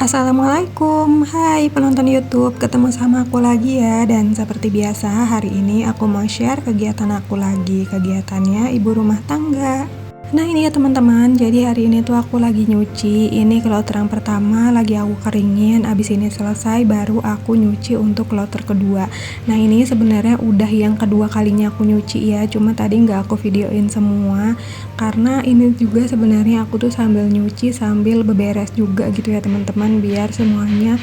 Assalamualaikum, hai penonton YouTube, ketemu sama aku lagi ya. Dan seperti biasa hari ini aku mau share kegiatan aku lagi. Kegiatannya ibu rumah tangga. Nah ini ya teman-teman, jadi hari ini tuh aku lagi nyuci. Ini kloter yang pertama lagi aku keringin, abis ini selesai baru aku nyuci untuk kloter kedua. Nah ini sebenarnya udah yang kedua kalinya aku nyuci ya, cuma tadi nggak aku videoin semua karena ini juga sebenarnya aku tuh sambil nyuci sambil beberes juga gitu ya teman-teman, biar semuanya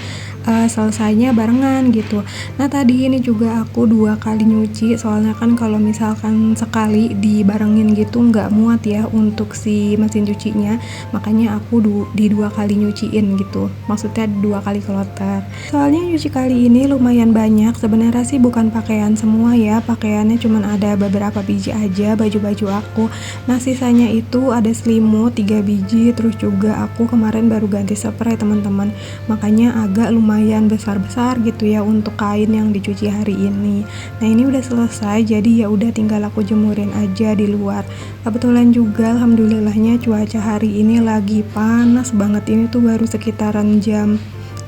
selesainya barengan gitu. Nah tadi ini juga aku 2 kali nyuci, soalnya kan kalau misalkan sekali dibarengin gitu nggak muat ya untuk si mesin cucinya, makanya aku di 2 kali nyuciin gitu, maksudnya 2 kali kloter. Soalnya nyuci kali ini lumayan banyak, sebenarnya sih bukan pakaian semua ya, pakaiannya cuman ada beberapa biji aja, baju-baju aku. Nah sisanya itu ada selimut 3 biji, terus juga aku kemarin baru ganti spray teman-teman, makanya agak lumayan besar-besar gitu ya untuk kain yang dicuci hari ini. Nah ini udah selesai, jadi ya udah tinggal aku jemurin aja di luar. Kebetulan juga alhamdulillahnya cuaca hari ini lagi panas banget. Ini tuh baru sekitaran jam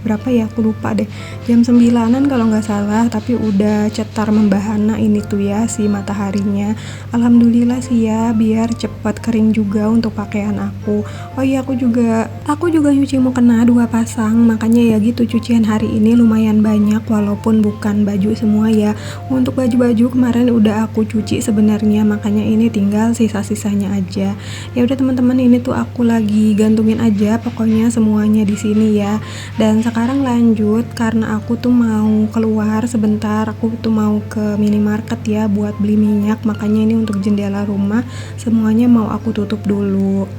berapa ya, aku lupa deh, jam 9-an kalau nggak salah, tapi udah cetar membahana ini tuh ya si mataharinya. Alhamdulillah sih ya, biar cepat kering juga untuk pakaian aku. Oh iya, aku juga nyuci mukena 2 pasang, makanya ya gitu cucian hari ini lumayan banyak walaupun bukan baju semua ya. Untuk baju-baju kemarin udah aku cuci sebenarnya, makanya ini tinggal sisa-sisanya aja. Ya udah teman-teman, ini tuh aku lagi gantungin aja pokoknya semuanya di sini ya. Dan sekarang lanjut, karena aku tuh mau keluar sebentar, aku tuh mau ke minimarket ya buat beli minyak, makanya ini untuk jendela rumah semuanya mau aku tutup dulu.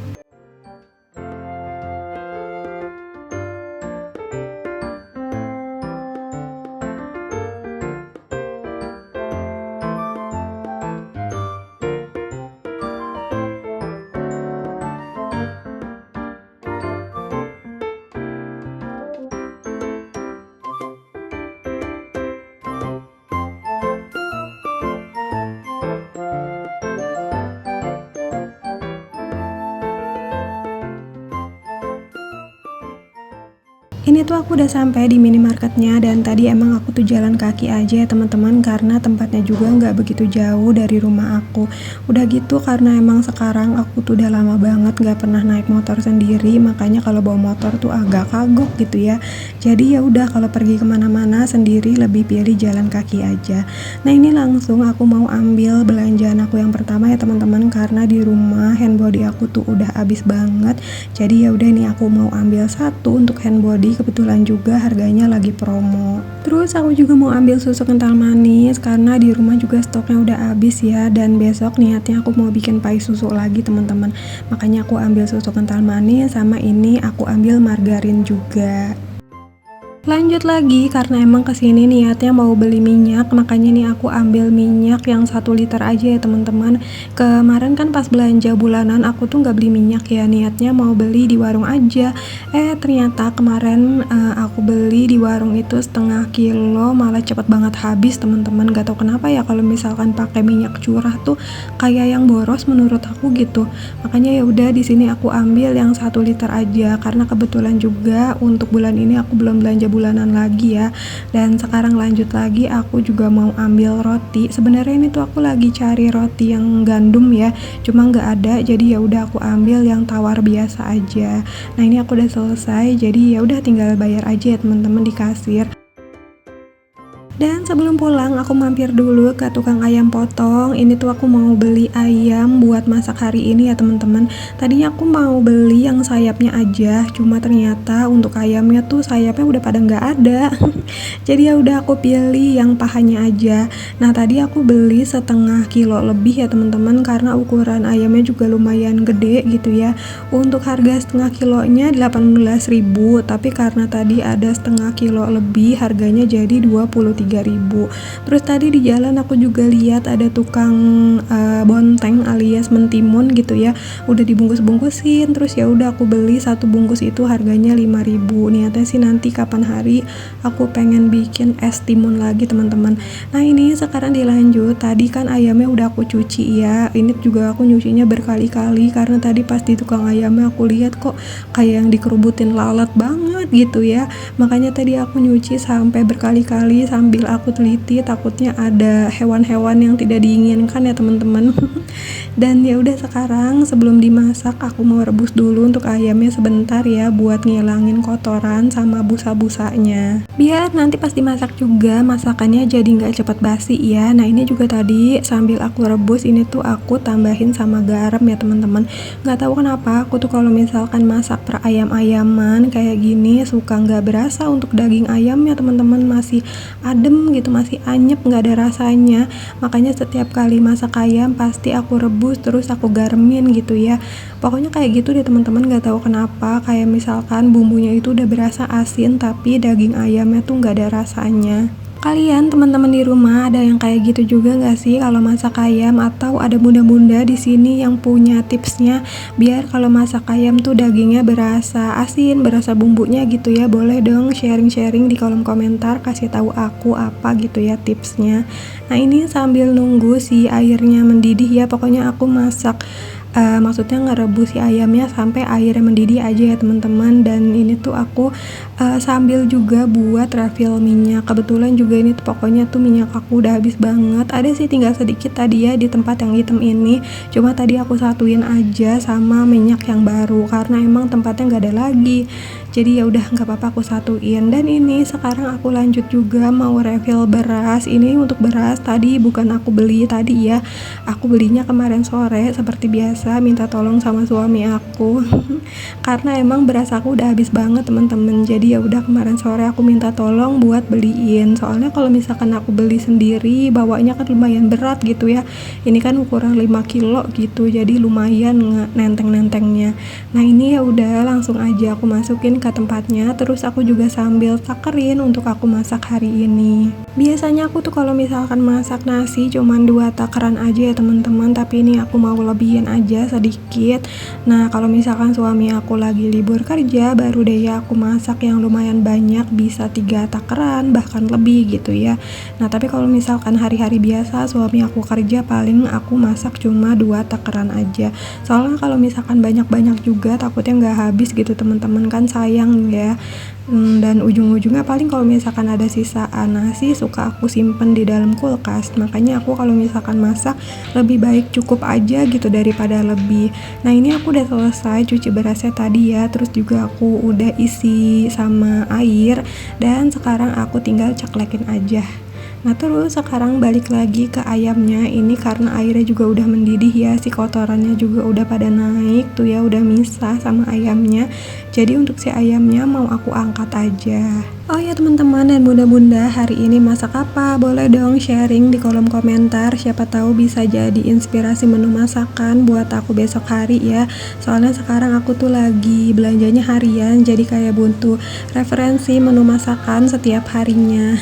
Ini tuh aku udah sampai di minimarketnya, dan tadi emang aku tuh jalan kaki aja ya teman-teman, karena tempatnya juga nggak begitu jauh dari rumah aku. Udah gitu karena emang sekarang aku tuh udah lama banget nggak pernah naik motor sendiri, makanya kalau bawa motor tuh agak kagok gitu ya. Jadi ya udah, kalau pergi kemana-mana sendiri lebih pilih jalan kaki aja. Nah ini langsung aku mau ambil belanjaan aku yang pertama ya teman-teman, karena di rumah handbody aku tuh udah habis banget. Jadi ya udah, nih aku mau ambil satu untuk handbody, kebetulan juga harganya lagi promo. Terus aku juga mau ambil susu kental manis karena di rumah juga stoknya udah habis ya, dan besok niatnya aku mau bikin pai susu lagi teman-teman. Makanya aku ambil susu kental manis, sama ini aku ambil margarin juga. Lanjut lagi, karena emang kesini niatnya mau beli minyak, makanya nih aku ambil minyak yang 1 liter aja ya teman-teman. Kemarin kan pas belanja bulanan aku tuh nggak beli minyak ya, niatnya mau beli di warung aja. Ternyata kemarin aku beli di warung itu setengah kilo, malah cepet banget habis teman-teman. Gak tau kenapa ya, kalau misalkan pakai minyak curah tuh kayak yang boros menurut aku gitu. Makanya ya udah, di sini aku ambil yang 1 liter aja, karena kebetulan juga untuk bulan ini aku belum belanja bulanan lagi ya. Dan sekarang lanjut lagi, aku juga mau ambil roti. Sebenarnya ini tuh aku lagi cari roti yang gandum ya, cuma nggak ada, jadi ya udah aku ambil yang tawar biasa aja. Nah ini aku udah selesai, jadi ya udah tinggal bayar aja ya teman-teman di kasir. Dan sebelum pulang aku mampir dulu ke tukang ayam potong. Ini tuh aku mau beli ayam buat masak hari ini ya teman-teman. Tadinya aku mau beli yang sayapnya aja, cuma ternyata untuk ayamnya tuh sayapnya udah pada nggak ada. Jadi ya udah aku pilih yang pahanya aja. Nah tadi aku beli setengah kilo lebih ya teman-teman, karena ukuran ayamnya juga lumayan gede gitu ya. Untuk harga setengah kilonya 18.000, tapi karena tadi ada setengah kilo lebih harganya jadi 23.000 3.000. Terus tadi di jalan aku juga lihat ada tukang bonteng alias mentimun gitu ya, udah dibungkus-bungkusin. Terus ya udah aku beli satu bungkus itu harganya 5.000. Niatnya sih nanti kapan hari aku pengen bikin es timun lagi teman-teman. Nah ini sekarang dilanjut, tadi kan ayamnya udah aku cuci ya, ini juga aku nyucinya berkali-kali karena tadi pas di tukang ayamnya aku lihat kok kayak yang dikerubutin lalat banget gitu ya, makanya tadi aku nyuci sampai berkali-kali sambil aku teliti takutnya ada hewan-hewan yang tidak diinginkan ya teman-teman. Dan ya udah sekarang sebelum dimasak aku mau rebus dulu untuk ayamnya sebentar ya, buat ngilangin kotoran sama busa-busanya, biar nanti pas dimasak juga masakannya jadi nggak cepat basi ya. Nah ini juga tadi sambil aku rebus ini tuh aku tambahin sama garam ya teman-teman. Nggak tahu kenapa aku tuh kalau misalkan masak per ayam-ayaman kayak gini suka nggak berasa untuk daging ayamnya teman-teman, masih adem gitu, masih anyep, nggak ada rasanya. Makanya setiap kali masak ayam pasti aku rebus terus aku garemin gitu ya. Pokoknya kayak gitu deh teman-teman, nggak tahu kenapa kayak misalkan bumbunya itu udah berasa asin tapi daging ayamnya tuh nggak ada rasanya. Kalian teman-teman di rumah ada yang kayak gitu juga nggak sih kalau masak ayam, atau ada bunda-bunda di sini yang punya tipsnya biar kalau masak ayam tuh dagingnya berasa asin, berasa bumbunya gitu ya? Boleh dong sharing-sharing di kolom komentar, kasih tahu aku apa gitu ya tipsnya. Nah ini sambil nunggu si airnya mendidih ya, pokoknya aku masak maksudnya ngerebus si ayamnya sampai airnya mendidih aja ya teman-teman. Dan ini tuh aku sambil juga buat refill minyak, kebetulan juga ini tuh pokoknya tuh minyak aku udah habis banget, ada sih tinggal sedikit tadi ya di tempat yang hitam ini, cuma tadi aku satuin aja sama minyak yang baru karena emang tempatnya nggak ada lagi, jadi ya udah nggak apa-apa aku satuin. Dan ini sekarang aku lanjut juga mau refill beras. Ini untuk beras tadi bukan aku beli tadi ya, aku belinya kemarin sore seperti biasa, minta tolong sama suami aku karena emang beras aku udah habis banget teman-teman. Jadi ya udah kemarin sore aku minta tolong buat beliin, soalnya kalau misalkan aku beli sendiri bawanya kan lumayan berat gitu ya, ini kan ukuran 5 kilo gitu, jadi lumayan nenteng-nentengnya. Nah ini ya udah langsung aja aku masukin ke tempatnya, terus aku juga sambil takerin untuk aku masak hari ini. Biasanya aku tuh kalau misalkan masak nasi cuman 2 takaran aja ya teman-teman, tapi ini aku mau lebihin aja sedikit. Nah kalau misalkan suami aku lagi libur kerja baru deh ya aku masak yang lumayan banyak, bisa 3 takaran bahkan lebih gitu ya. Nah tapi kalau misalkan hari-hari biasa suami aku kerja paling aku masak cuma 2 takaran aja, soalnya kalau misalkan banyak-banyak juga takutnya nggak habis gitu teman-teman, kan sayang ya. Dan ujung-ujungnya paling kalau misalkan ada sisaan nasi suka aku simpen di dalam kulkas, makanya aku kalau misalkan masak lebih baik cukup aja gitu daripada lebih. Nah ini aku udah selesai cuci berasnya tadi ya, terus juga aku udah isi sama air dan sekarang aku tinggal ceklekin aja. Nah terus sekarang balik lagi ke ayamnya, ini karena airnya juga udah mendidih ya, si kotorannya juga udah pada naik tuh ya, udah misah sama ayamnya. Jadi untuk si ayamnya mau aku angkat aja. Oh ya teman-teman dan bunda-bunda, hari ini masak apa? Boleh dong sharing di kolom komentar, siapa tahu bisa jadi inspirasi menu masakan buat aku besok hari ya. Soalnya sekarang aku tuh lagi belanjanya harian, jadi kayak butuh referensi menu masakan setiap harinya.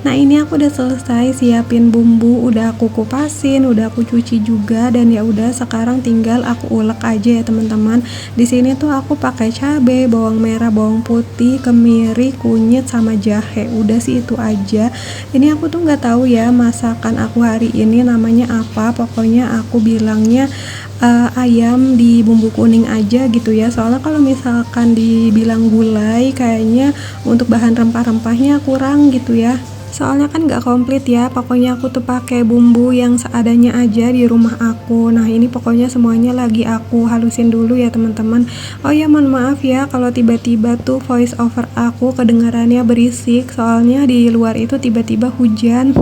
Nah ini aku udah selesai siapin bumbu, udah aku kupasin, udah aku cuci juga, dan ya udah sekarang tinggal aku ulek aja ya teman-teman. Di sini tuh aku pakai cabai, bawang merah, bawang putih, kemiri, kunyit sama jahe. Udah sih itu aja. Ini aku tuh nggak tahu ya masakan aku hari ini namanya apa. Pokoknya aku bilangnya ayam di bumbu kuning aja gitu ya. Soalnya kalau misalkan dibilang gulai kayaknya untuk bahan rempah-rempahnya kurang gitu ya. Soalnya kan gak komplit ya, pokoknya aku tuh pakai bumbu yang seadanya aja di rumah aku. Nah ini pokoknya semuanya lagi aku halusin dulu ya teman-teman. Oh ya mohon maaf ya kalau tiba-tiba tuh voice over aku kedengarannya berisik, soalnya di luar itu tiba-tiba hujan.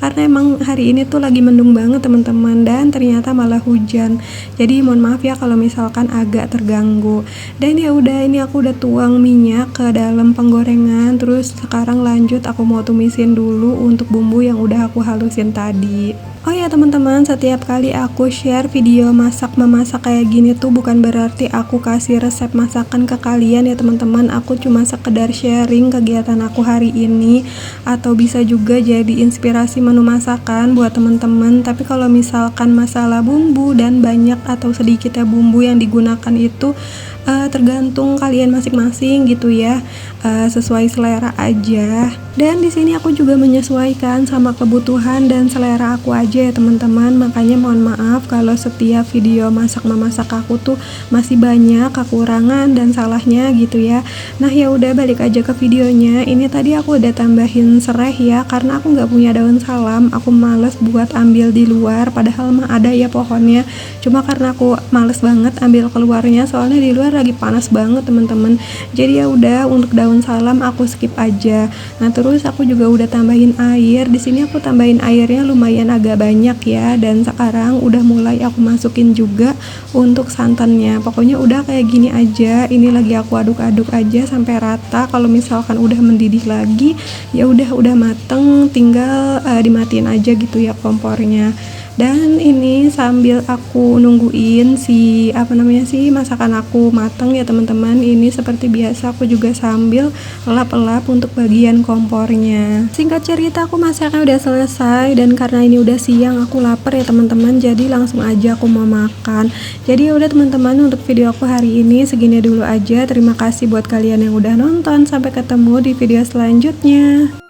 Karena emang hari ini tuh lagi mendung banget teman-teman, dan ternyata malah hujan. Jadi mohon maaf ya kalau misalkan agak terganggu. Dan ya udah, ini aku udah tuang minyak ke dalam penggorengan, terus sekarang lanjut aku mau tumisin dulu untuk bumbu yang udah aku halusin tadi. Oh ya teman-teman, setiap kali aku share video masak-memasak kayak gini tuh bukan berarti aku kasih resep masakan ke kalian ya teman-teman. Aku cuma sekedar sharing kegiatan aku hari ini, atau bisa juga jadi inspirasi menu masakan buat teman-teman. Tapi kalau misalkan masalah bumbu dan banyak atau sedikitnya bumbu yang digunakan itu tergantung kalian masing-masing gitu ya, sesuai selera aja. Dan di sini aku juga menyesuaikan sama kebutuhan dan selera aku aja ya teman-teman. Makanya mohon maaf kalau setiap video masak-memasak aku tuh masih banyak kekurangan dan salahnya gitu ya. Nah ya udah, balik aja ke videonya. Ini tadi aku udah tambahin serai ya, karena aku nggak punya daun salam. Aku males buat ambil di luar, padahal mah ada ya pohonnya. Cuma karena aku males banget ambil keluarnya, soalnya di luar lagi panas banget teman-teman. Jadi ya udah, untuk daun salam aku skip aja. Nah terus aku juga udah tambahin air. Di sini aku tambahin airnya lumayan agak banyak ya, dan sekarang udah mulai aku masukin juga untuk santannya. Pokoknya udah kayak gini aja. Ini lagi aku aduk-aduk aja sampai rata. Kalau misalkan udah mendidih lagi, ya udah mateng, tinggal dimatiin aja gitu ya kompornya. Dan ini sambil aku nungguin si masakan aku mateng ya teman-teman, ini seperti biasa aku juga sambil lap-lap untuk bagian kompornya. Singkat cerita, aku masaknya udah selesai, dan karena ini udah siang aku lapar ya teman-teman, jadi langsung aja aku mau makan. Jadi ya udah teman-teman, untuk video aku hari ini segini dulu aja. Terima kasih buat kalian yang udah nonton. Sampai ketemu di video selanjutnya.